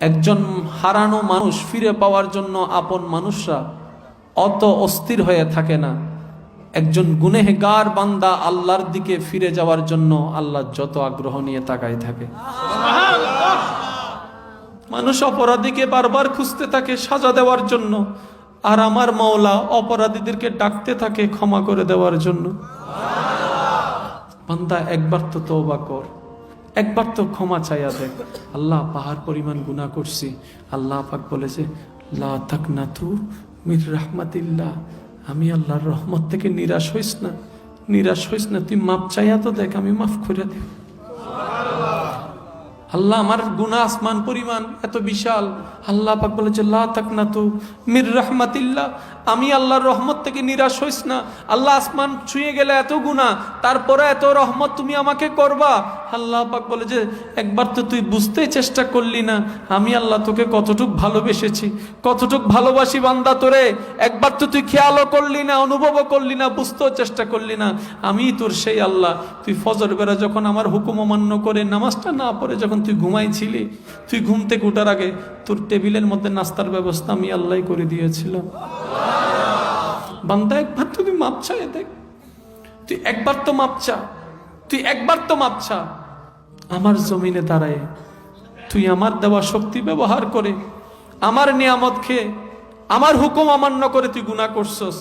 একজন হারানো মানুষ ফিরে পাওয়ার জন্য আপন মানুষরা অত অস্থির হয়ে থাকে না। একজন গুনেহগার বান্দা আল্লাহর দিকে ফিরে যাওয়ার জন্য আল্লাহ যত আগ্রহ নিয়ে তাকায় থাকে। মানুষ অপরাধীকে বারবার খুঁজতে থাকে সাজা দেওয়ার জন্য, আর আমার মাওলা অপরাধীদেরকে ডাকতে থাকে ক্ষমা করে দেওয়ার জন্য। বান্দা একবার তো তওবা কর, একবার তো ক্ষমা চাইয়া দেখ। আল্লাহ পাহাড় পরিমাণ গুনাহ করছি, আল্লাহ পাক বলেছে লা তাকনাতু মির রাহমাতিল্লাহ, আমি আল্লাহর রহমত থেকে নিরাশ হইস না, নিরাশ হইস না, তুই মাপ চাইয়া তো দেখ, আমি মাফ করে দেব। আল্লাহ আমার গুনাহ আসমান পরিমাণ এত বিশাল, আল্লাহ পাক বলেছে লা তাকনাতু মির রাহমাতিল্লাহ, আমি আল্লাহর রহমত থেকে নিরাশ হইস না। আল্লাহ আসমান ছুঁয়ে গেলে এত গুনাহ, তারপরে এত রহমত তুমি আমাকে করবা। আল্লাহ পাক বলে যে একবার তো তুই বুঝতে চেষ্টা করলি না আমি আল্লাহ তোকে কতটুক ভালোবেসেছি, কতটুক ভালোবাসি বান্দা তোরে। একবার তো তুই খেয়ালও করলি না, অনুভবও করলি না, বুঝতেও চেষ্টা করলি না। আমি তোর সেই আল্লাহ, তুই ফজর বেলা যখন আমার হুকুম অমান্য করে নামাজটা না পড়ে যখন তুই ঘুমাইছিলি, তুই ঘুম থেকে উঠার আগে তোর টেবিলের মধ্যে নাস্তার ব্যবস্থা আমি আল্লাহ করে দিয়েছিলাম। বান্দা একবার তুই মাপ চাই দেখ, তুই একবার তো মাপ চা, তুই একবার তো মাপ চা। আমার জমিনে দাঁড়ায় তুই আমার দেওয়া শক্তি ব্যবহার করে, আমার নিয়ামত খেয়ে, আমার হুকুম অমান্য করে তুই গুনাহ করছস,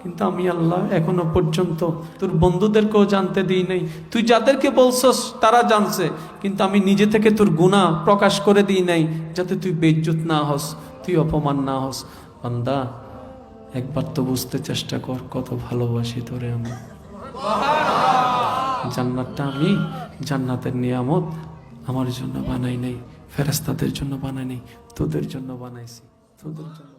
কিন্তু আমি আল্লাহ এখনো পর্যন্ত তোর বন্ধুদেরকেও জানতে দিই নাই। তুই যাদেরকে বলছস তারা জানছে, কিন্তু আমি নিজে থেকে তোর গুনাহ প্রকাশ করে দিই নাই, যাতে তুই বেইজ্জত না হস, তুই অপমান না হস। বান্দা একবার তো বুঝতে চেষ্টা কর কত ভালোবাসি তোরে আমি। জান্নাতটা আমি, জান্নাতের নিয়ামত আমার জন্য বানাই নাই, ফেরেশতাদের জন্য বানাই নাই, তোদের জন্য বানাইছি, তোদের জন্য।